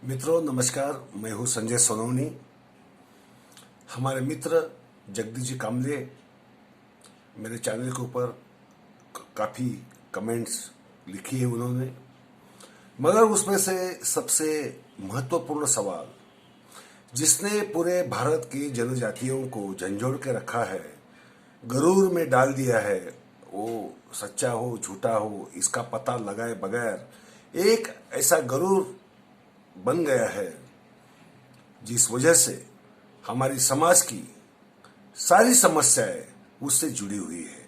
मित्रों नमस्कार। मैं हूं संजय सोनवनी। हमारे मित्र जगदीश जी कामले मेरे चैनल के ऊपर काफ़ी कमेंट्स लिखी है उन्होंने, मगर उसमें से सबसे महत्वपूर्ण सवाल जिसने पूरे भारत की जनजातियों को झंझोड़ के रखा है, गरूर में डाल दिया है, वो सच्चा हो झूठा हो इसका पता लगाए बगैर एक ऐसा गरूर बन गया है जिस वजह से हमारी समाज की सारी समस्याएं उससे जुड़ी हुई है।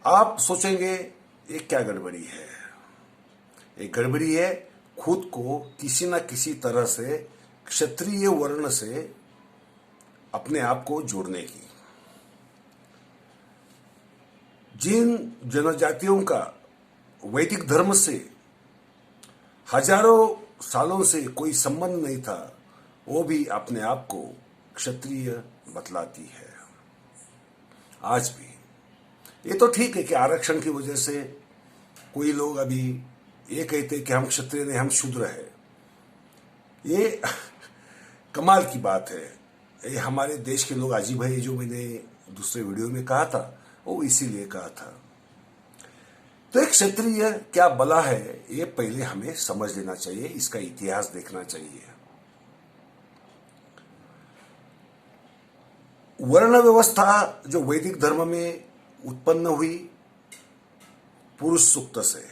आप सोचेंगे ये क्या गड़बड़ी है? एक गड़बड़ी है खुद को किसी न किसी तरह से क्षत्रिय वर्ण से अपने आप को जोड़ने की। जिन जनजातियों का वैदिक धर्म से हजारों सालों से कोई संबंध नहीं था, वो भी अपने आप को क्षत्रिय बतलाती है आज भी। ये तो ठीक है कि आरक्षण की वजह से कोई लोग अभी ये कहते हैं कि हम क्षत्रिय नहीं, हम शूद्र है। ये कमाल की बात है। ये हमारे देश के लोग अजीब है। जो मैंने दूसरे वीडियो में कहा था वो इसीलिए कहा था। तो एक क्षत्रिय क्या बला है ये पहले हमें समझ लेना चाहिए, इसका इतिहास देखना चाहिए। वर्ण व्यवस्था जो वैदिक धर्म में उत्पन्न हुई पुरुष सूक्त से,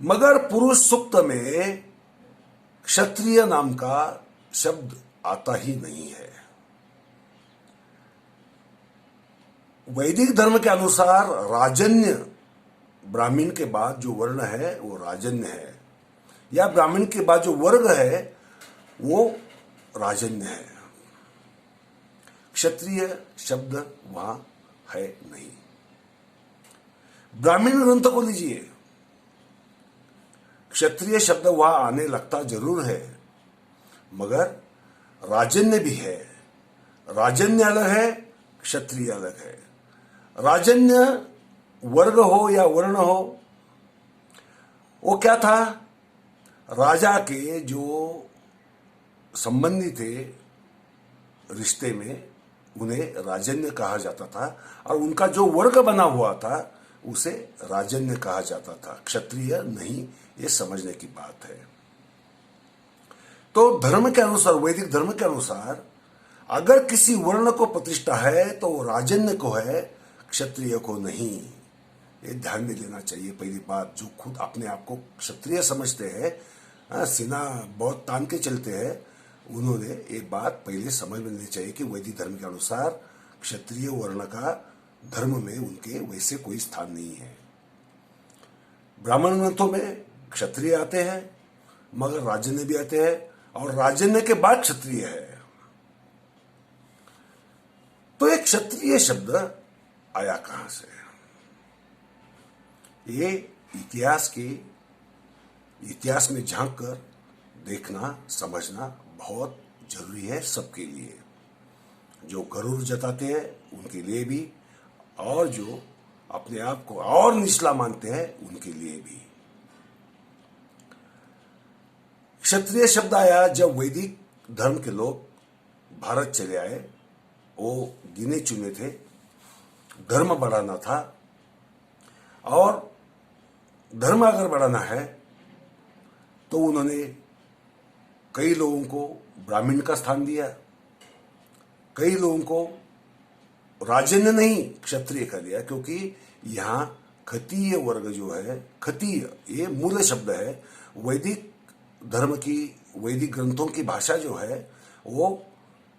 मगर पुरुष सूक्त में क्षत्रिय नाम का शब्द आता ही नहीं है। वैदिक धर्म के अनुसार राजन्य ब्राह्मण के बाद जो वर्ण है वो राजन्य है, या ब्राह्मण के बाद जो वर्ग है वो राजन्य है। क्षत्रिय शब्द वहां है नहीं। ब्राह्मण ग्रंथ को लीजिए, क्षत्रिय शब्द वहां आने लगता जरूर है, मगर राजन्य भी है। राजन्य अलग है, क्षत्रिय अलग है। राजन्य वर्ग हो या वर्ण हो, वो क्या था? राजा के जो संबंधी थे रिश्ते में उन्हें राजन्य कहा जाता था, और उनका जो वर्ग बना हुआ था उसे राजन्य कहा जाता था, क्षत्रिय नहीं। ये समझने की बात है। तो धर्म के अनुसार, वैदिक धर्म के अनुसार अगर किसी वर्ण को प्रतिष्ठा है तो वो राजन्य को है, क्षत्रिय को नहीं। ये ध्यान में लेना चाहिए। पहली बात, जो खुद अपने आप को क्षत्रिय समझते हैं, सीना बहुत तान के चलते हैं, उन्होंने ये बात पहले समझ में लेनी चाहिए कि वैदिक धर्म के अनुसार क्षत्रिय वर्ण का धर्म में उनके वैसे कोई स्थान नहीं है। ब्राह्मण ग्रंथों में क्षत्रिय आते हैं, मगर राजन्य भी आते हैं, और राजन्य के बाद क्षत्रिय है। तो एक क्षत्रिय शब्द आया कहां से? ये इतिहास में झांक कर देखना समझना बहुत जरूरी है सबके लिए, जो गरूर जताते हैं उनके लिए भी, और जो अपने आप को और निचला मानते हैं उनके लिए भी। क्षत्रिय शब्द आया जब वैदिक धर्म के लोग भारत चले आए। वो गिने चुने थे, धर्म बढ़ाना था, और धर्म अगर बढ़ाना है तो उन्होंने कई लोगों को ब्राह्मण का स्थान दिया, कई लोगों को राजन्य नहीं क्षत्रिय का दिया, क्योंकि यहां खतीय वर्ग जो है, खतीय ये मूल शब्द है। वैदिक धर्म की, वैदिक ग्रंथों की भाषा जो है वो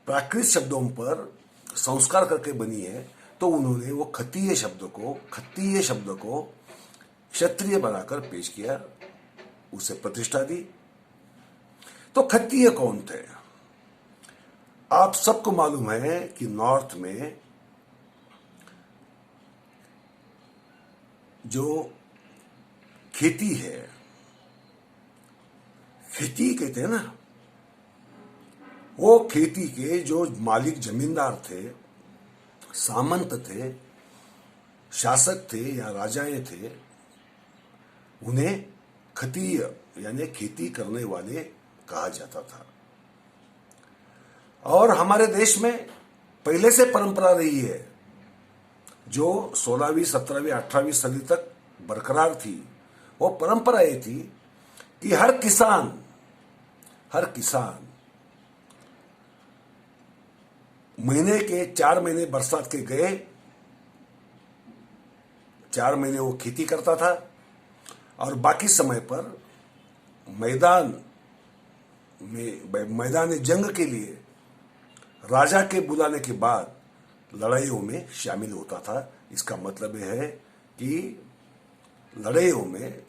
प्राकृत शब्दों पर संस्कार करके बनी है, तो उन्होंने वो खतीय शब्द को क्षत्रिय बनाकर पेश किया, उसे प्रतिष्ठा दी। तो खतीय कौन थे? आप सबको मालूम है कि नॉर्थ में जो खेती है, खेती कहते हैं ना, वो खेती के जो मालिक जमींदार थे, सामंत थे, शासक थे या राजाएं थे, उन्हें खतीय यानी खेती करने वाले कहा जाता था। और हमारे देश में पहले से परंपरा रही है जो 16वीं 17वीं 18वीं सदी तक बरकरार थी। वो परंपरा ये थी कि हर किसान महीने के 4 महीने बरसात के गए, 4 महीने वो खेती करता था और बाकी समय पर मैदान जंग के लिए राजा के बुलाने के बाद लड़ाइयों में शामिल होता था। इसका मतलब यह है कि लड़ाइयों में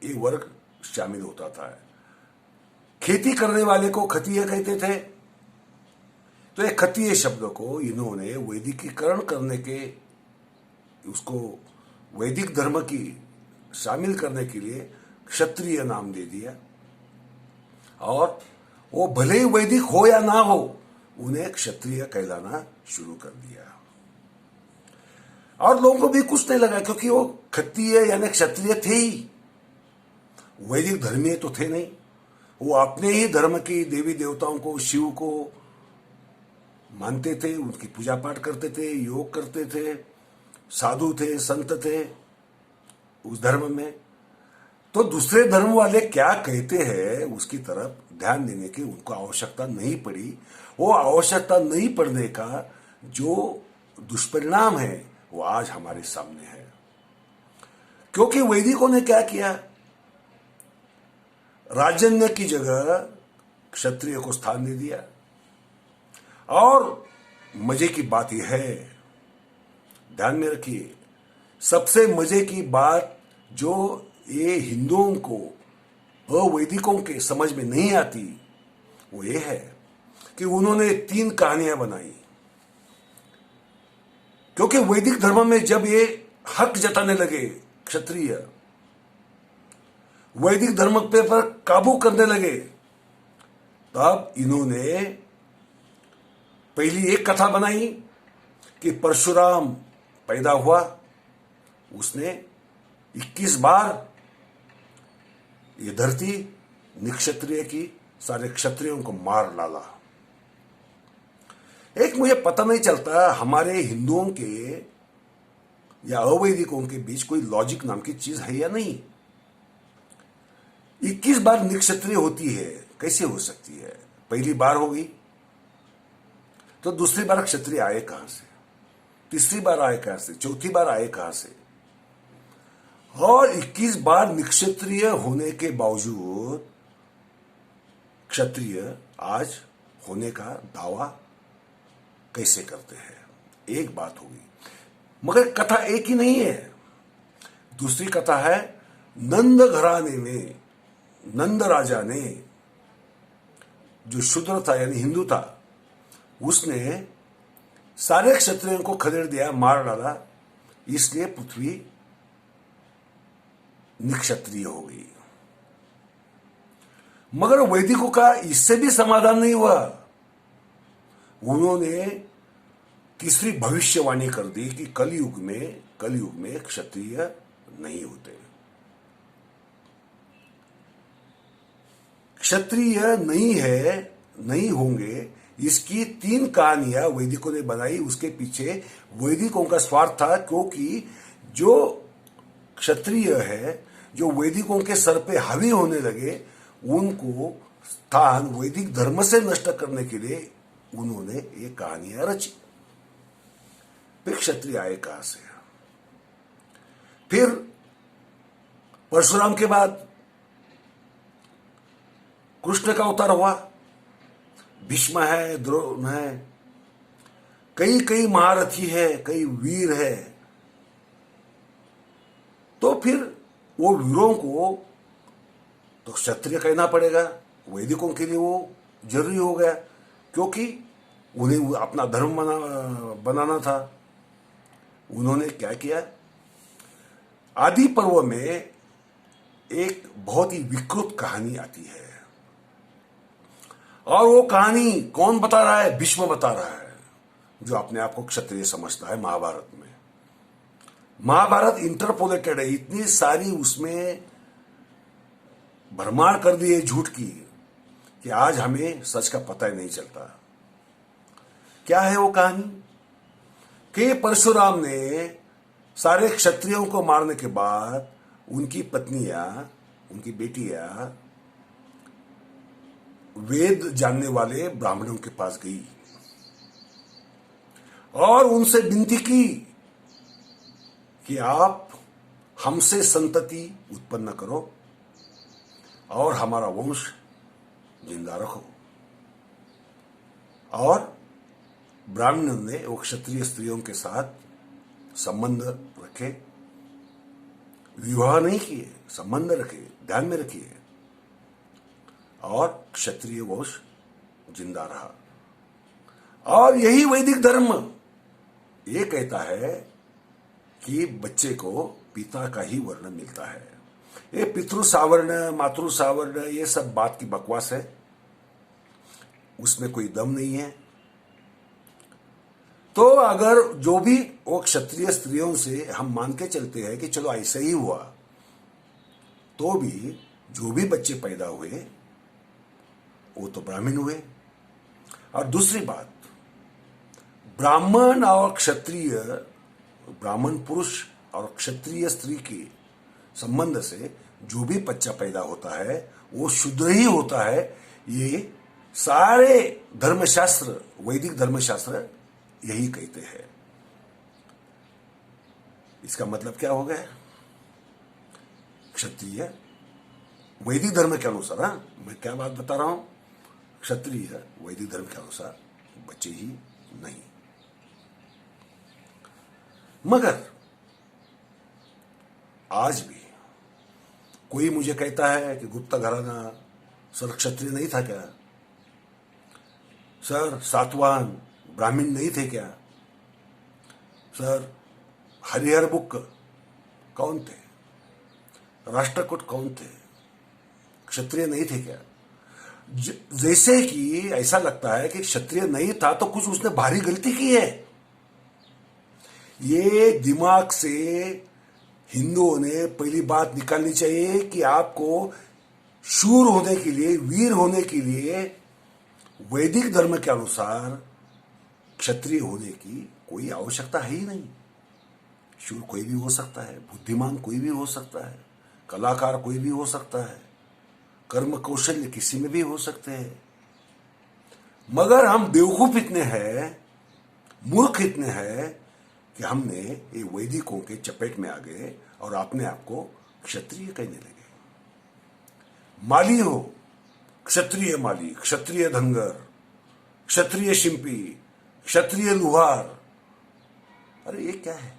ये वर्ग शामिल होता था। खेती करने वाले को खतीय कहते थे। तो ये खतीय शब्द को इन्होंने वैदिकीकरण करने के, उसको वैदिक धर्म की शामिल करने के लिए क्षत्रिय नाम दे दिया। और वो भले ही वैदिक हो या ना हो, उन्हें क्षत्रिय कहलाना शुरू कर दिया। और लोगों को भी कुछ नहीं लगा, क्योंकि वो खत्तीय यानी क्षत्रिय थे ही, वैदिक धर्मीय तो थे नहीं। वो अपने ही धर्म की देवी देवताओं को, शिव को मानते थे, उनकी पूजा पाठ करते थे, योग करते थे, साधु थे, संत थे उस धर्म में। तो दूसरे धर्म वाले क्या कहते हैं उसकी तरफ ध्यान देने की उनको आवश्यकता नहीं पड़ी। वो आवश्यकता नहीं पड़ने का जो दुष्परिणाम है वो आज हमारे सामने है। क्योंकि वैदिकों ने क्या किया, राजन्य की जगह क्षत्रिय को स्थान दे दिया। और मजे की बात यह है, ध्यान में रखिए, सबसे मजे की बात जो ये हिंदुओं को, अवैदिकों के समझ में नहीं आती, वो ये है कि उन्होंने 3 कहानियां बनाई। क्योंकि वैदिक धर्म में जब ये हक जताने लगे क्षत्रिय, वैदिक धर्म पर काबू करने लगे, तब इन्होंने पहली एक कथा बनाई कि परशुराम पैदा हुआ, उसने 21 बार ये धरती निक्षत्रिय की, सारे क्षत्रियों को मार डाला। एक मुझे पता नहीं चलता हमारे हिंदुओं के या अवैदिकों के बीच कोई लॉजिक नाम की चीज है या नहीं। 21 बार निक्षत्रिय होती है, कैसे हो सकती है? पहली बार हो गई तो दूसरी बार क्षत्रिय आए कहां से, तीसरी बार आए कहां से, चौथी बार आए कहां से? और 21 बार निक्षत्रिय होने के बावजूद क्षत्रिय आज होने का दावा कैसे करते हैं? एक बात होगी, मगर कथा एक ही नहीं है। दूसरी कथा है, नंद घराने में नंद राजा ने, जो शूद्र था यानी हिंदू था, उसने सारे क्षत्रियों को खदेड़ दिया, मार डाला, इसलिए पृथ्वी निक्षत्रिय हो गई। मगर वैदिकों का इससे भी समाधान नहीं हुआ। उन्होंने तीसरी भविष्यवाणी कर दी कि कलयुग में क्षत्रिय नहीं होते, क्षत्रिय नहीं होंगे। इसकी 3 कहानियां वैदिकों ने बनाई। उसके पीछे वैदिकों का स्वार्थ था, क्योंकि जो क्षत्रिय है, जो वैदिकों के सर पे हावी होने लगे, उनको स्थान वैदिक धर्म से नष्ट करने के लिए उन्होंने ये कहानियां रची। फिर क्षत्रिय आए कहां से? फिर परशुराम के बाद कृष्ण का अवतार हुआ, भीष्म है, द्रोण है, कई महारथी है, कई वीर है। तो फिर वो वीरों को तो क्षत्रिय कहना पड़ेगा। वैदिकों के लिए वो जरूरी हो गया, क्योंकि उन्हें अपना धर्म बनाना था। उन्होंने क्या किया, आदि पर्व में एक बहुत ही विकृत कहानी आती है, और वो कहानी कौन बता रहा है? भीष्म बता रहा है, जो अपने आप को क्षत्रिय समझता है। महाभारत में, महाभारत इंटरपोलेटेड है, इतनी सारी उसमें भरमार कर दी है झूठ की कि आज हमें सच का पता ही नहीं चलता। क्या है वो कहानी कि परशुराम ने सारे क्षत्रियों को मारने के बाद उनकी पत्नियां, उनकी बेटियां वेद जानने वाले ब्राह्मणों के पास गई और उनसे विनती की कि आप हमसे संतति उत्पन्न करो और हमारा वंश जिंदा रखो। और ब्राह्मणों ने वो क्षत्रिय स्त्रियों के साथ संबंध रखे, विवाह नहीं किए, संबंध रखे, ध्यान में रखिए, और क्षत्रिय वंश जिंदा रहा। और यही वैदिक धर्म ये कहता है कि बच्चे को पिता का ही वर्ण मिलता है। ये पितृ सावर्ण, मातृ सावर्ण, ये सब बात की बकवास है, उसमें कोई दम नहीं है। तो अगर जो भी वो क्षत्रिय स्त्रियों से हम मान के चलते हैं कि चलो ऐसा ही हुआ, तो भी जो भी बच्चे पैदा हुए वो तो ब्राह्मण हुए। और दूसरी बात, ब्राह्मण और क्षत्रिय, ब्राह्मण पुरुष और क्षत्रिय स्त्री के संबंध से जो भी बच्चा पैदा होता है वो शुद्र ही होता है। ये सारे धर्मशास्त्र, वैदिक धर्मशास्त्र यही कहते हैं। इसका मतलब क्या हो गया? क्षत्रिय वैदिक धर्म के अनुसार, मैं क्या बात बता रहा हूं, क्षत्रिय वैदिक धर्म के अनुसार बच्चे ही नहीं। मगर आज भी कोई मुझे कहता है कि गुप्ता घराना सर क्षत्रिय नहीं था क्या? सर सातवाहन ब्राह्मण नहीं थे क्या? सर हरिहर बुक कौन थे? राष्ट्रकूट कौन थे? क्षत्रिय नहीं थे क्या? जैसे कि ऐसा लगता है कि क्षत्रिय नहीं था तो कुछ उसने भारी गलती की है। ये दिमाग से हिंदुओं ने पहली बात निकालनी चाहिए कि आपको शूर होने के लिए, वीर होने के लिए वैदिक धर्म के अनुसार क्षत्रिय होने की कोई आवश्यकता है ही नहीं। शूर कोई भी हो सकता है, बुद्धिमान कोई भी हो सकता है, कलाकार कोई भी हो सकता है, कर्म कौशल्य किसी में भी हो सकते हैं। मगर हम बेवकूफ इतने हैं, मूर्ख इतने हैं कि हमने ये वैदिकों के चपेट में आ गए और अपने आप को क्षत्रिय कहने लगे। माली हो, क्षत्रिय माली, क्षत्रिय धनगर, क्षत्रिय शिंपी, क्षत्रिय लुहार। अरे ये क्या है?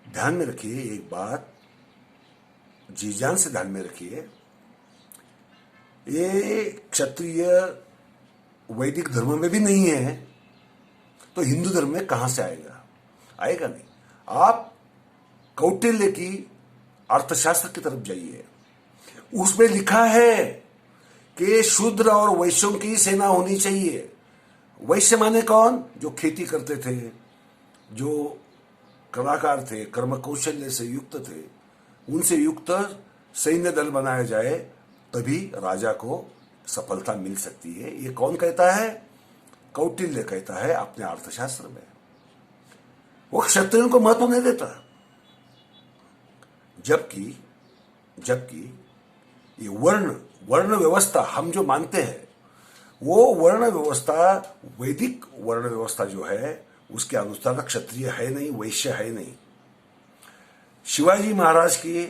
ध्यान में रखिए एक बात, जी जान से ध्यान में रखिए, ये क्षत्रिय वैदिक धर्म में भी नहीं है तो हिंदू धर्म में कहां से आएगा? आएगा नहीं। आप कौटिल्य की अर्थशास्त्र की तरफ जाइए, उसमें लिखा है कि शूद्र और वैश्यों की सेना होनी चाहिए। वैश्य माने कौन? जो खेती करते थे, जो कलाकार थे, कर्म कौशल्य से युक्त थे, उनसे युक्त सैन्य दल बनाया जाए तभी राजा को सफलता मिल सकती है। ये कौन कहता है? कौटिल्य कहता है अपने अर्थशास्त्र में। वो क्षत्रियों को महत्व नहीं देता, जबकि ये वर्ण व्यवस्था हम जो मानते हैं, वो वर्ण व्यवस्था, वैदिक वर्ण व्यवस्था जो है उसके अनुसार क्षत्रिय है नहीं, वैश्य है नहीं। शिवाजी महाराज की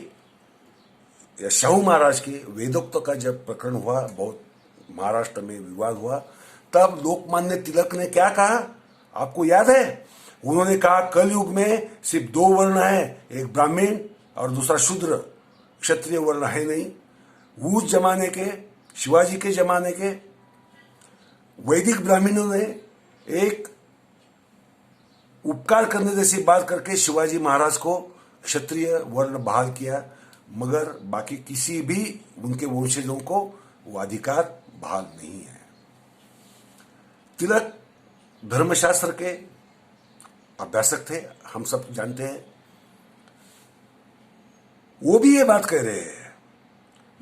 या शाहू महाराज के वेदोक्त का जब प्रकरण हुआ, बहुत महाराष्ट्र में विवाद हुआ, तब लोकमान्य तिलक ने क्या कहा? आपको याद है? उन्होंने कहा कलयुग में सिर्फ दो वर्ण है, एक ब्राह्मण और दूसरा शूद्र, क्षत्रिय वर्ण है नहीं। उस जमाने के, शिवाजी के जमाने के वैदिक ब्राह्मणों ने एक उपकार करने जैसी बात करके शिवाजी महाराज को क्षत्रिय वर्ण बहाल किया, मगर बाकी किसी भी उनके वंशजों को वो अधिकार बहाल नहीं है। तिलक धर्मशास्त्र के अभ्यासक थे, हम सब जानते हैं। वो भी ये बात कह रहे हैं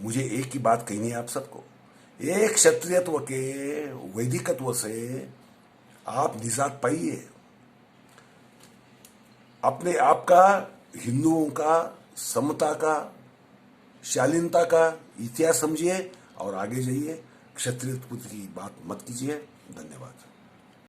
मुझे एक ही बात कहनी है आप सबको, एक क्षत्रियत्व के वैदिकत्व से आप निजात पाइए, अपने आप का, हिंदुओं का, समता का, शालीनता का इतिहास समझिए और आगे जाइए। क्षत्रियत्व की बात मत कीजिए। धन्यवाद।